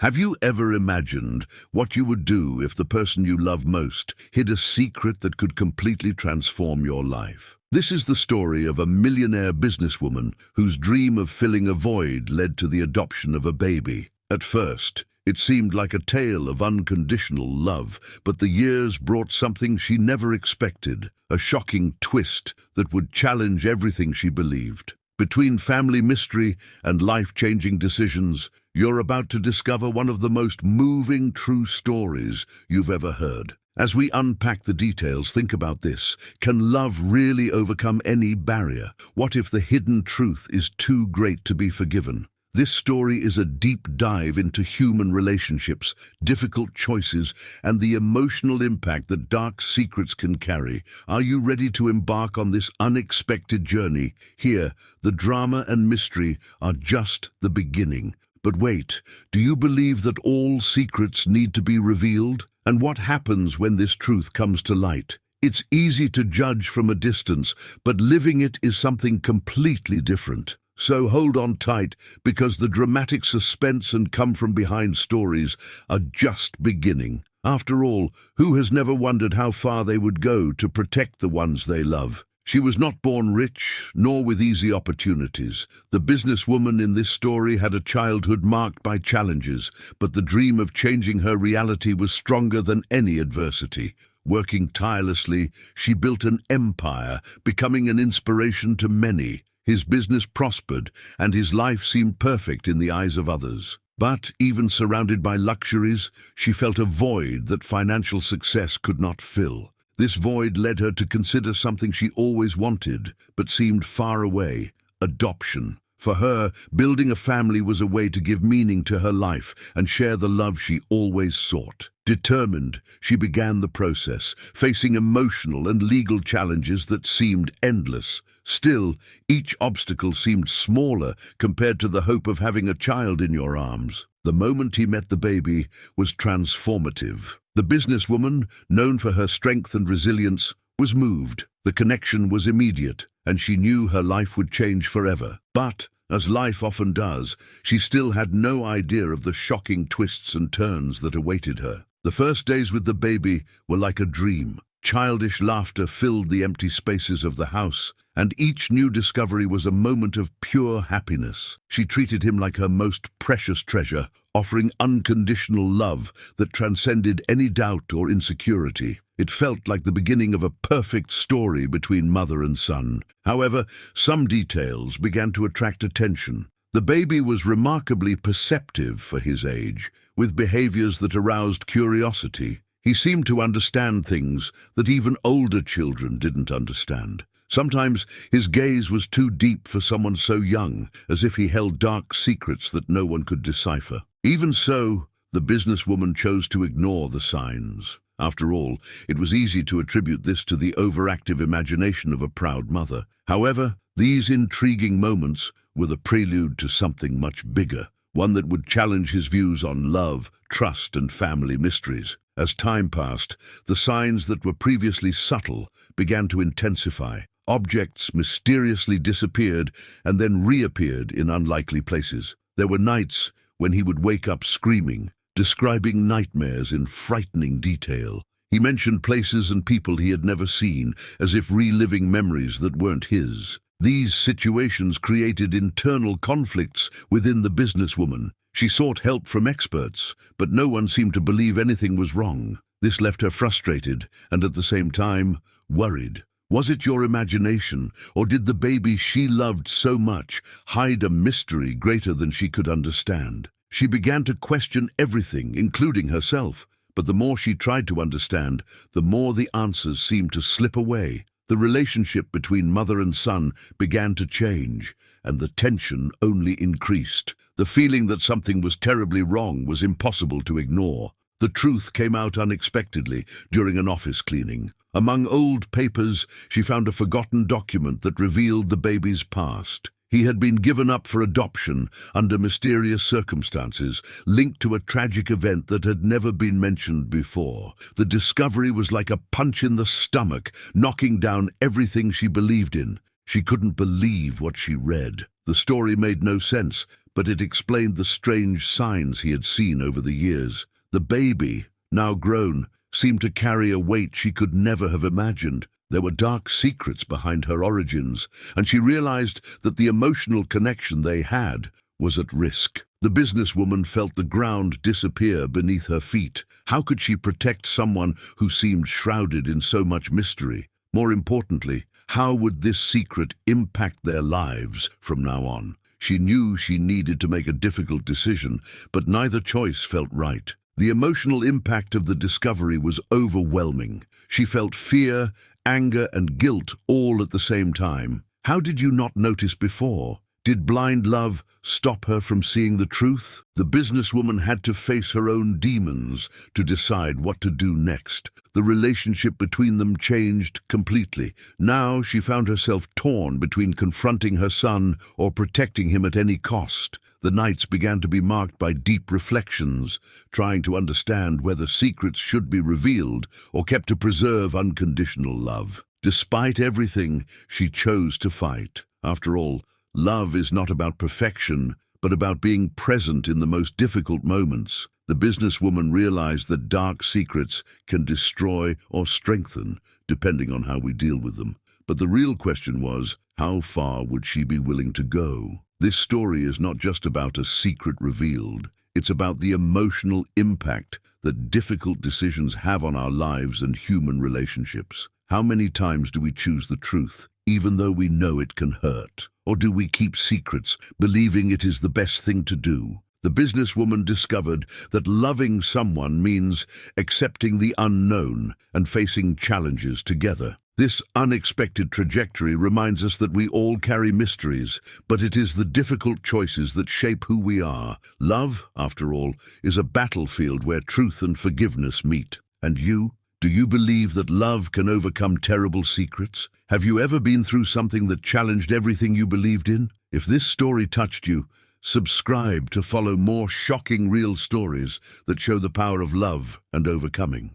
Have you ever imagined what you would do if the person you love most hid a secret that could completely transform your life? This is the story of a millionaire businesswoman whose dream of filling a void led to the adoption of a baby. At first, it seemed like a tale of unconditional love, but the years brought something she never expected, a shocking twist that would challenge everything she believed. Between family mystery and life-changing decisions, you're about to discover one of the most moving true stories you've ever heard. As we unpack the details, think about this. Can love really overcome any barrier? What if the hidden truth is too great to be forgiven? This story is a deep dive into human relationships, difficult choices, and the emotional impact that dark secrets can carry. Are you ready to embark on this unexpected journey? Here, the drama and mystery are just the beginning. But wait, do you believe that all secrets need to be revealed? And what happens when this truth comes to light? It's easy to judge from a distance, but living it is something completely different. So hold on tight, because the dramatic suspense and come-from-behind stories are just beginning. After all, who has never wondered how far they would go to protect the ones they love? She was not born rich, nor with easy opportunities. The businesswoman in this story had a childhood marked by challenges, but the dream of changing her reality was stronger than any adversity. Working tirelessly, she built an empire, becoming an inspiration to many. His business prospered, and his life seemed perfect in the eyes of others. But, even surrounded by luxuries, she felt a void that financial success could not fill. This void led her to consider something she always wanted, but seemed far away: adoption. For her, building a family was a way to give meaning to her life and share the love she always sought. Determined, she began the process, facing emotional and legal challenges that seemed endless. Still, each obstacle seemed smaller compared to the hope of having a child in your arms. The moment he met the baby was transformative. The businesswoman, known for her strength and resilience, was moved. The connection was immediate, and she knew her life would change forever. But, as life often does, she still had no idea of the shocking twists and turns that awaited her. The first days with the baby were like a dream. Childish laughter filled the empty spaces of the house, and each new discovery was a moment of pure happiness. She treated him like her most precious treasure, offering unconditional love that transcended any doubt or insecurity. It felt like the beginning of a perfect story between mother and son. However, some details began to attract attention. The baby was remarkably perceptive for his age, with behaviors that aroused curiosity. He seemed to understand things that even older children didn't understand. Sometimes his gaze was too deep for someone so young, as if he held dark secrets that no one could decipher. Even so, the businesswoman chose to ignore the signs. After all, it was easy to attribute this to the overactive imagination of a proud mother. However, these intriguing moments were the prelude to something much bigger, one that would challenge his views on love, trust, and family mysteries. As time passed, the signs that were previously subtle began to intensify. Objects mysteriously disappeared and then reappeared in unlikely places. There were nights when he would wake up screaming, describing nightmares in frightening detail. He mentioned places and people he had never seen, as if reliving memories that weren't his. These situations created internal conflicts within the businesswoman. She sought help from experts, but no one seemed to believe anything was wrong. This left her frustrated and at the same time worried. Was it your imagination, or did the baby she loved so much hide a mystery greater than she could understand? She began to question everything, including herself, but the more she tried to understand, the more the answers seemed to slip away. The relationship between mother and son began to change, and the tension only increased. The feeling that something was terribly wrong was impossible to ignore. The truth came out unexpectedly during an office cleaning. Among old papers, she found a forgotten document that revealed the baby's past. He had been given up for adoption under mysterious circumstances, linked to a tragic event that had never been mentioned before. The discovery was like a punch in the stomach, knocking down everything she believed in. She couldn't believe what she read. The story made no sense, but it explained the strange signs he had seen over the years. The baby, now grown, seemed to carry a weight she could never have imagined. There were dark secrets behind her origins, and she realized that the emotional connection they had was at risk. The businesswoman felt the ground disappear beneath her feet. How could she protect someone who seemed shrouded in so much mystery? More importantly, how would this secret impact their lives from now on? She knew she needed to make a difficult decision, but neither choice felt right. The emotional impact of the discovery was overwhelming. She felt fear, anger, and guilt all at the same time. How did you not notice before? Did blind love stop her from seeing the truth? The businesswoman had to face her own demons to decide what to do next. The relationship between them changed completely. Now she found herself torn between confronting her son or protecting him at any cost. The nights began to be marked by deep reflections, trying to understand whether secrets should be revealed or kept to preserve unconditional love. Despite everything, she chose to fight. After all, love is not about perfection, but about being present in the most difficult moments. The businesswoman realized that dark secrets can destroy or strengthen, depending on how we deal with them. But the real question was, how far would she be willing to go? This story is not just about a secret revealed. It's about the emotional impact that difficult decisions have on our lives and human relationships. How many times do we choose the truth, even though we know it can hurt? Or do we keep secrets, believing it is the best thing to do? The businesswoman discovered that loving someone means accepting the unknown and facing challenges together. This unexpected trajectory reminds us that we all carry mysteries, but it is the difficult choices that shape who we are. Love, after all, is a battlefield where truth and forgiveness meet. And you? Do you believe that love can overcome terrible secrets? Have you ever been through something that challenged everything you believed in? If this story touched you, subscribe to follow more shocking real stories that show the power of love and overcoming.